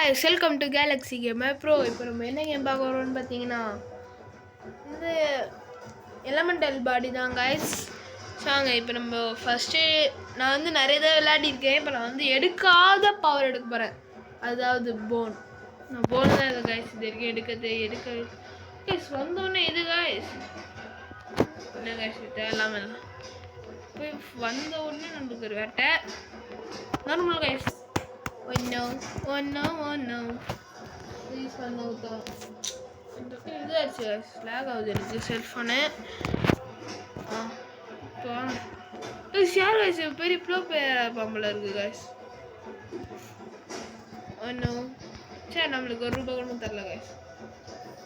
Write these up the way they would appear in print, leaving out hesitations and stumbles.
guys, welcome to Galaxy Gamer Pro. இப்போ நம்ம என்ன கேம் பார்க்க வரோம்னு பார்த்தீங்கன்னா இது எலமெண்டல் பாடி தான் guys. சாங்க இப்போ நம்ம ஃபஸ்ட்டு நான் வந்து நிறைய தான் விளையாடிருக்கேன். இப்போ நான் வந்து எடுக்காத பவர் எடுக்க போகிறேன். அதாவது போன். நான் போன் தான் இது guys. இது வரைக்கும் எடுக்க guys வந்தோடனே இது guys. என்ன guys தேவையில்லாமல் இல்லை. போய் வந்த உடனே நம்மளுக்கு ஒரு வேட்டை normal guys. Oh no. Please பண்ண ஊத்தம். இது ஆச்சு ஸ்லாக் ஆகுது எனக்கு செல்ஃபோனு. யார் guys பெரிய ப்ரோ பிளேயர் பம்பல இருக்கு guys. Oh no. சரி நம்மளுக்கு ஒரு ரூபாய் கூட தரல guys.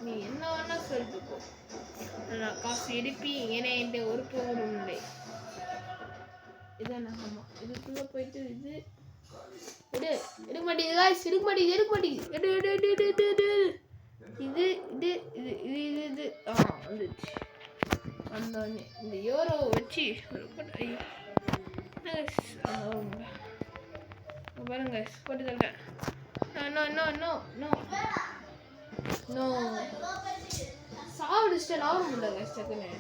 நீ என்ன வேணா சொல்லிட்டு போ. நான் காசு எடுப்பி ஏன்னா என்கிட்ட ஒரு ப்ரோக்ராம் இல்லை. இதான் ஆமாம் இதுக்குள்ளே போயிட்டு இது எடுக்க மாட்டேங்குது guys, எடுக்க மாட்டேங்குது இது வந்துச்சு. வந்தோடனே இந்த யோரோ வச்சு பாருங்க guys போட்டு தரேன். நோ சாவடிச்சிட்டேன் ஆக முடியல guys. டக்குன்னு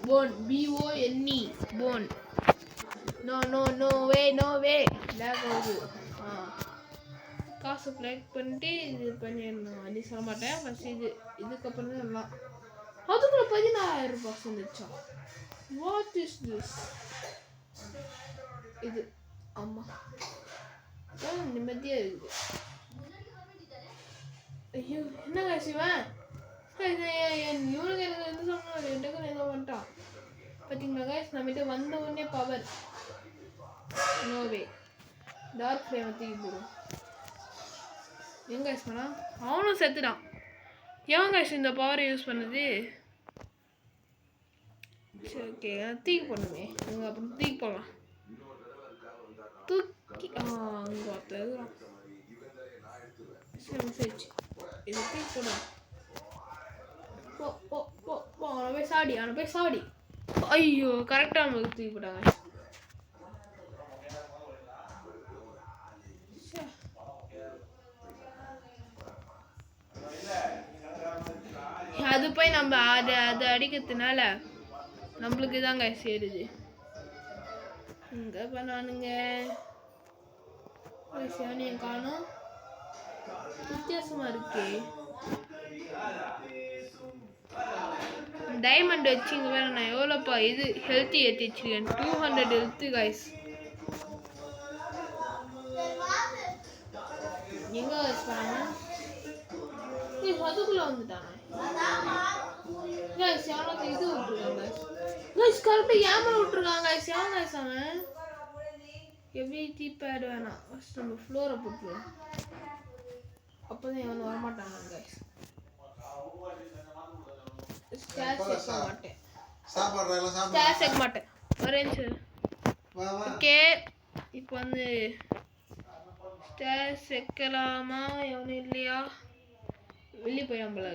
phone BONE phone. No way lag ஆகுது. காசு கலெக்ட் பண்ணிட்டு இது பண்ணிடணும். அப்படி சொல்ல மாட்டேன். ஃபஸ்ட் இதுக்கப்புறம் தான் எல்லாம் அதுக்குள்ள 16,000 ரூபாய் வந்துச்சா? What is this? இது ஆமாம் நிம்மதியாக இருக்குது. ஐயோ என்ன காசிவன் இவனுக்கு எனக்கு எந்த சொன்னான் என்கிட்ட ஏதோ வந்துட்டான் பார்த்தீங்களா கைஸ். நம்மகிட்ட வந்த உடனே பவர் நோவே டார்க் ஃப்ளேம் தூக்கி போடும். எங்க கைஸ் பண்ணா அவனும் செத்துட்டான். எவன் கைஸ் இந்த பவரை யூஸ் பண்ணுது? சரி ஓகே தூக்கி போடணுமே. அங்கே அப்புறம் தூக்கி போடலாம். தூக்கி அங்கே ஒருத்தர் சரி சரிச்சு இது தூக்கி போடலாம். போ அவனை போய் சாடி. ஐயோ கரெக்டாக நமக்கு தூக்கி போட்டாங்க. அது போய் நம்ம அதை அடிக்கிறதுனால நம்மளுக்கு தாங்க சேருது. இங்கே பண்ணானுங்க சேனையும் காணும். வித்தியாசமாக இருக்கே. டைமண்ட் வச்சு இங்கே வேற நான் எவ்வளோப்பா இது ஹெல்த்தி ஏற்றி வச்சிருக்கேன். 200 ஹெல்த்து கைஸ். எங்கே வச்சுப்பாங்க அதுக்குள்ளே வந்துட்டாங்க கைஸ். எவனுக்கு இது விட்டுருக்காங்க கைஸ். கரெக்டாக ஏமரை விட்டுருக்காங்க கைஸ். எவன் கைஸ் அவன் எபிலிட்டி பேட் வேணாம். ஃபஸ்ட் நம்ம ஃப்ளோரை போட்டுருவோம். அப்போ தான் எவனும் வரமாட்டாங்க கைஸ். மாட்டேன் ஒரே நிமிஷம். ஓகே இப்போ வந்து ஸ்டேர் வைக்கலாமா? எவனும் இல்லையா? வெளியே போய் நம்மள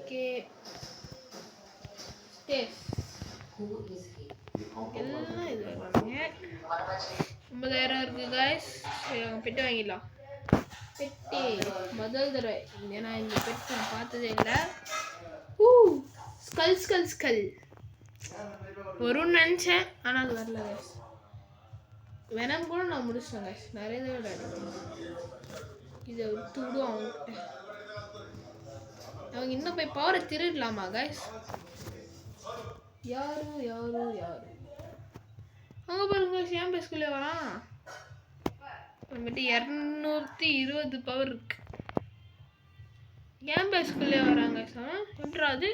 ஓகே எல்லாம் இது வருவாங்க. 50,000 இருக்கு கைஸ். பெட்டு வாங்கிடலாம். பெட்டி முதல் தடவை ஏன்னா இந்த பெட் நான் பார்த்ததே இல்லை. ஸ்கல் வரும்னு நினச்சேன் ஆனால் அது வரல கைஸ். வெனம் கூட நான் முடிச்சிட்டேன் கைஸ். நிறைய தடவை அடிக்கிறேன். இதை விட்டு விடும் அவங்ககிட்ட. அவங்க இன்னும் போய் பவரை திருடலாமா கைஸ்? யாரு அவங்க பாருங்க ஏன் பேஸ்குள்ளே வரான். நம்மகிட்ட 220 பவர் இருக்கு. ஏன் பேஸ்குள்ளே வராங்க சார் என்றாது.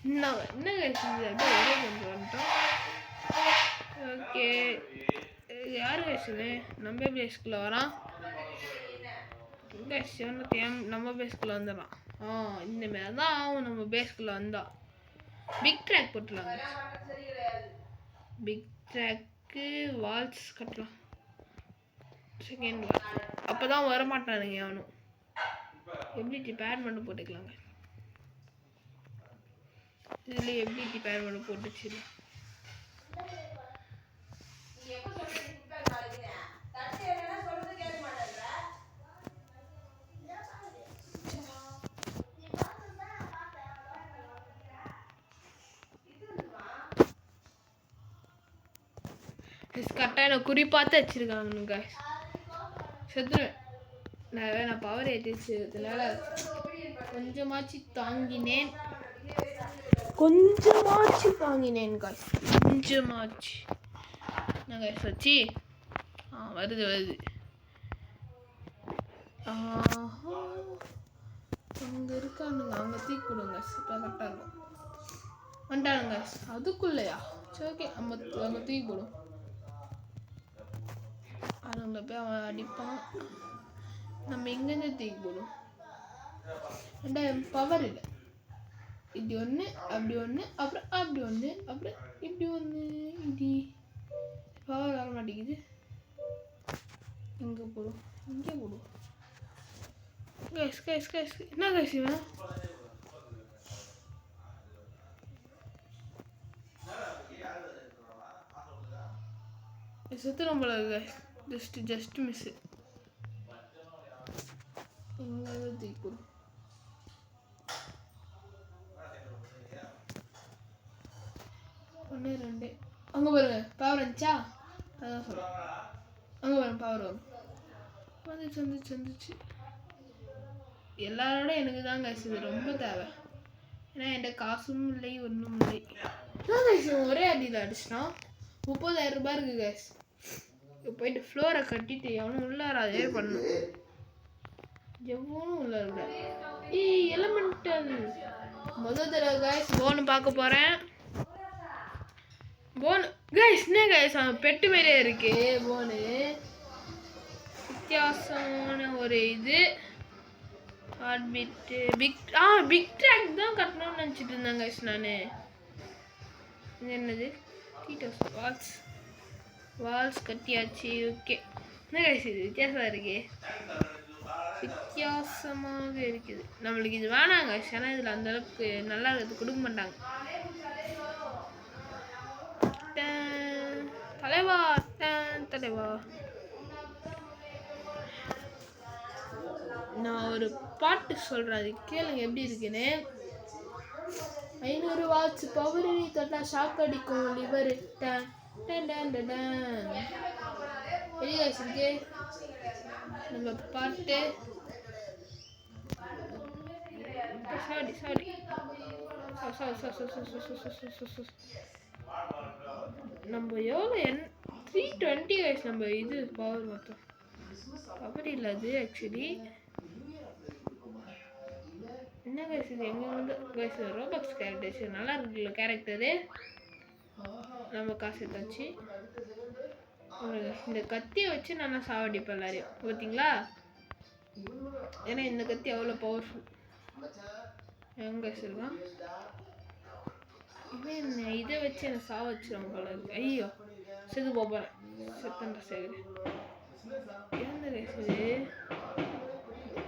என்ன கைஸ் ஒரே கொஞ்சம் வந்துட்டோம். ஓகே யார் பேசுது? நம்ம பேஸ்குள்ளே வரான் கைஸ். நம்ம பேஸ்குள்ளே வந்துடலாம். இந்த மாதிரி தான் ஆகும் நம்ம பேஸ்குள்ளே வந்தா. பிக் ட்ராக் போட்டுடலாங்க. பிக் ட்ராக்கு வால்ஸ் கட்டலாம். செகண்ட் அப்போ தான் வரமாட்டானுங்க அவனும். எபிலிட்டி பேட் மட்டும் போட்டுக்கலாங்க. இதில் எபிலிட்டி பேட் மட்டும் போட்டுச்சு. கரெக்டாக நான் குறிப்பாத்து வச்சுருக்காங்க செத்துருவேன். நான் பவர் ஏற்றிச்சதுனால கொஞ்சமாச்சு தாங்கினேன் காய்ஸ். கொஞ்சமாச்சு நான் காய்ஸ் வச்சு வருது அங்கே இருக்கானுங்க, அங்கே தூக்கி கொடுங்க. இப்போ கரெக்டாக இருக்கும். வந்துட்டானுங்க அதுக்குள்ளையா? சரி ஓகே, அங்கே தூக்கி போடும். அதுங்களை போய் அவன் அடிப்பான். நம்ம எங்கேருந்து தூக்கி போடும். பவர் இல்லை. இப்படி ஒன்று, அப்படி ஒன்று, அப்புறம் அப்படி ஒன்று, அப்புறம் இப்படி ஒன்று. இப்படி பவர் வர மாட்டேங்குது. எங்கே போடும்? இங்கே போடும். என்ன கைஸ் இவன்? செத்துரும் போல இருக்கு. Just miss. எங்கே தீக்கும்? ஒன்று 2 அங்கே பாருங்க. பவர் வந்துச்சா? அதான் சொல்கிறேன். அங்கே பாருங்க, பவர் வரும். வந்துச்சு. எல்லாரோட எனக்கு தான் கைஸ் இது ரொம்ப தேவை. ஏன்னா என்கிட்ட காசும் இல்லை, ஒன்றும் இல்லை. கைஸ் ஒரே அடியில் அடிச்சிட்டான். 30,000 ரூபாய் இருக்குது கைஸ். போயிட்டு ஃப்ளோரை கட்டிட்டு எவனும் உள்ளார அதே பண்ணணும். எவனும் உள்ள எலமெண்டல் முதல் தடவை கைஸ் போனு பார்க்க போகிறேன். போனு கைஸ் என்ன கைஸ் அவன் பெட்டு மாரியே இருக்கு. போனு வித்தியாசமான ஒரு இது ஹார்ட்பீட்டு பிக் ட்ராக் தான் கட்டணும்னு நினச்சிட்டு இருந்தேன் கைஸ் நான். இது என்னது? டீட்டோஸ் வால்ஸ் கட்டியாச்சு. ஓகே என்ன கைஸ் இது வித்தியாசமாக இருக்கு. வித்தியாசமாக இருக்குது. நம்மளுக்கு இது வேணாங்க கைஸ். ஏன்னா இதில் அந்தளவுக்கு நல்லா இருக்கிறது கொடுக்க மாட்டாங்க. தலைவா நான் ஒரு பாட்டு சொல்கிறேன், அது கேளுங்க எப்படி இருக்குன்னு. 500 வாட்ஸ் பவர் நீ தொட்டா ஷாக் அடிக்கும் லிவர். வெளியே வச்சிருக்கு நம்ம பாட்டு. சாரி நம்ம எவ்வளோ 320 கைஸ் நம்ம இது பவர் மொத்தம். பவர் இல்லை அது ஆக்சுவலி. என்ன கைஸ் இது? எங்கே வந்து கைஸ் ரோபாக்ஸ் கேரக்டர்ஸ் நல்லா இருக்குல்ல கேரக்டரு. நம்ம காசு எடுத்தாச்சு. இந்த கத்தியை வச்சு நல்லா சாவடிப்பேன் எல்லாரையும் பார்த்தீங்களா? ஏன்னா இந்த கத்தி அவ்வளோ பவர்ஃபுல். எங்கே இருக்கான் இவன்? இதை வச்சு என்னை சாவ வச்சிருவாங்க போல இருக்கு. ஐயோ செது போகிறேன். செத்தன்ற சேகர் இறந்த கைஸ்.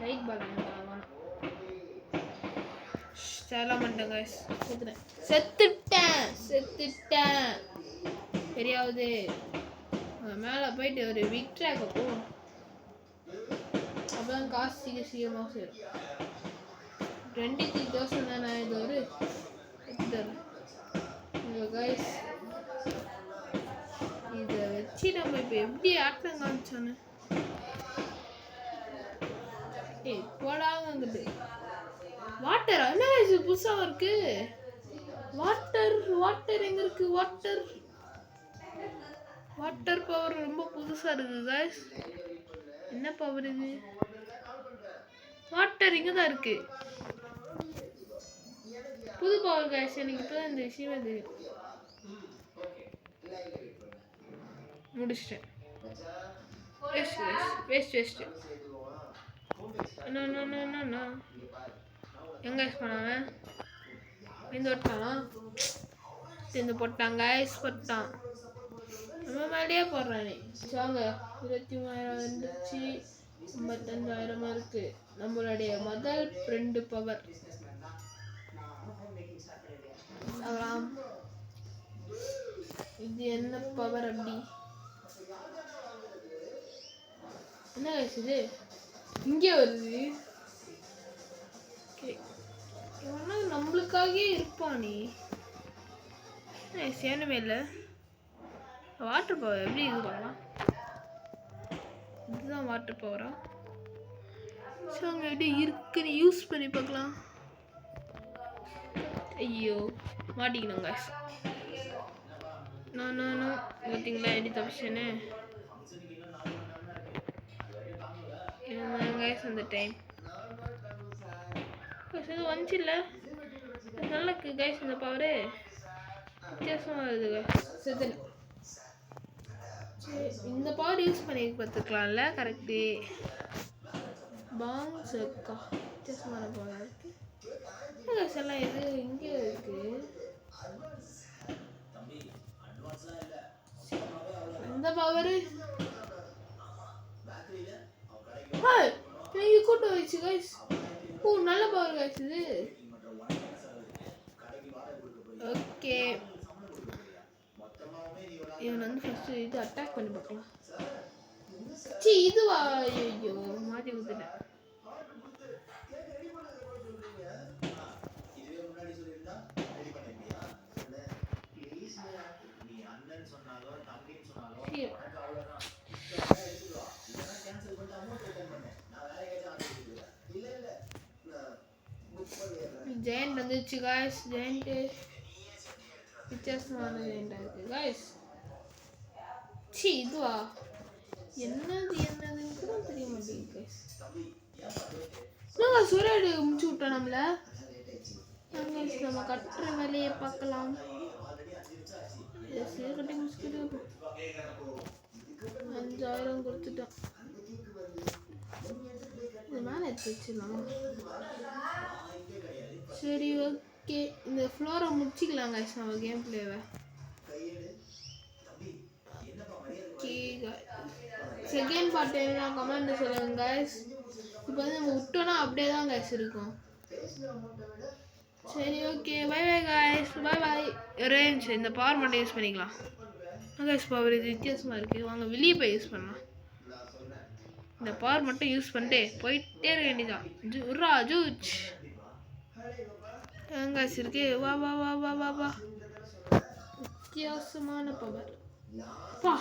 லைட் பால் வேணாம். சேலாம் பண்ணிட்டேன் கைஸ். செத்துட்டேன். தெரியாது. மேலே போயிட்டு ஒரு பிக் ட்ராக்கை போகும். அப்போதான் காசு சீக்கிரமாக சேரும். 23,000 தானே இது ஒரு எடுத்துட்டு கைஸ். இதை வச்சு நம்ம இப்போ எப்படி ஆட்டம் காமிச்சானு போடாங்கங்குது. வாட்டரா? என்ன இது புதுசாக இருக்கு? வாட்டர் எங்க இருக்கு? வாட்டர் பவர் ரொம்ப புதுசாக இருக்கு கைஸ். என்ன பவர் இது? வாட்டர் இங்கே தான் இருக்கு. புது பவர் கைஸ். எனக்கு இப்போ தான் இந்த விஷயமே தெரியும். முடிச்சிட்டேன். வேஸ்ட். எங்க பண்ணாங்க? இந்த ஓட்டானா இந்த போட்டாங்க ஐஸ் போட்டான். நம்ம மேலேயே போடுறானே. வாங்க 23,000 வந்துச்சு. 55,000 இருக்கு. நம்மளுடைய முதல் 2 பவர். இது என்ன பவர்? அப்படி என்ன இது இங்கே வருது? நம்மளுக்காகவே இருப்பானே. சேனமே இல்லை. வாட்டர் பவர் எப்படி இது பண்ணலாம்? இதுதான் வாட்டர் பவரா? ஸோ அங்கே எப்படி இருக்குன்னு யூஸ் பண்ணி பார்க்கலாம். ஐயோ மாட்டிக்கணும் கைஸ். நான் பார்த்தீங்களா எப்படி தப்பிச்சேன்னு கைஸ். அந்த டைம் இது வந்துச்சு இல்லை, நல்லா இருக்கு கைஸ். இந்த பவரு வித்தியாசமாக வருது கைஸ். சரி இந்த பவர் யூஸ் பண்ணி பார்த்துக்கலாம்ல. கரெக்டு. பாங்ஸ் இருக்கா, வித்தியாசமான பவர் இருக்கு கைஸ். எல்லாம் இது இங்கே இருக்கு. இந்த பவரு கூட்டம் வச்சு கைஸ். ஓ நல்ல பவர் கைஸ் இது. ஓகே இவன் வந்து ஃபர்ஸ்ட் இது அட்டாக் பண்ணி பார்க்கலாம். சி இதுவா? ஐயோ மாட்டி ஊத்துட்டேன். ஜெயண்ட் வந்துச்சு காய்ஸ். ஜெயண்ட் வித்தியாசமான ஜெயண்டா இருக்கு காய்ஸ். சி இதுவா? என்னதுன்னு கூட தெரிய மாட்டேங்குது காய்ஸ். நாங்கள் சூறாடு முடிச்சு விட்டோம் நம்மள. நம்ம கட்டுற வேலையை பார்க்கலாம். கட்டி முடிச்சுட்டு 5000 கொடுத்துட்டோம். இது மேலே எடுத்து வச்சிடலாம். சரி ஓகே, இந்த ஃப்ளோரை முடிச்சிக்கலாம் கைஸ் நம்ம கேம் பிளேவை. செகண்ட் பார்ட் நான் கமெண்ட் சொல்லுங்க கைஸ். இப்போ வந்து நம்ம விட்டோன்னா அப்படியே தான் கைஸ் இருக்கும். சரி okay bye bye guys. Bye. Range இந்த பவர் மட்டும் யூஸ் பண்ணிக்கலாம் கைஸ். பவர் இது வித்தியாசமாக இருக்குது. வாங்க வெளியே போய் யூஸ் பண்ணலாம். இந்த பவர் மட்டும் யூஸ் பண்ணிட்டு போயிட்டே இருக்க வேண்டியதான். ஜூச் கைஸ் இருக்கு. வா வா வா வா வா வா. வித்தியாசமான பவர் பா.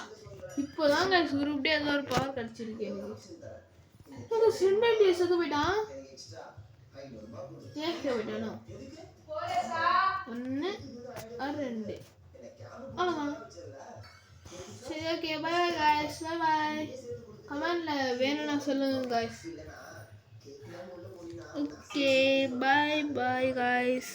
இப்போதான் கைஸ் உருப்படியே ஏதோ ஒரு பவர் கிடச்சிருக்கு எனக்கு. சிண்டை செத்து போயிட்டான். ஏன் போயிட்டானோ? 1 2 அவ்வளோதான். சரி ஓகே பை கைஸ். பை. கமெண்ட்ல வேணும்னா சொல்லுங்க கைஸ். Okay bye guys.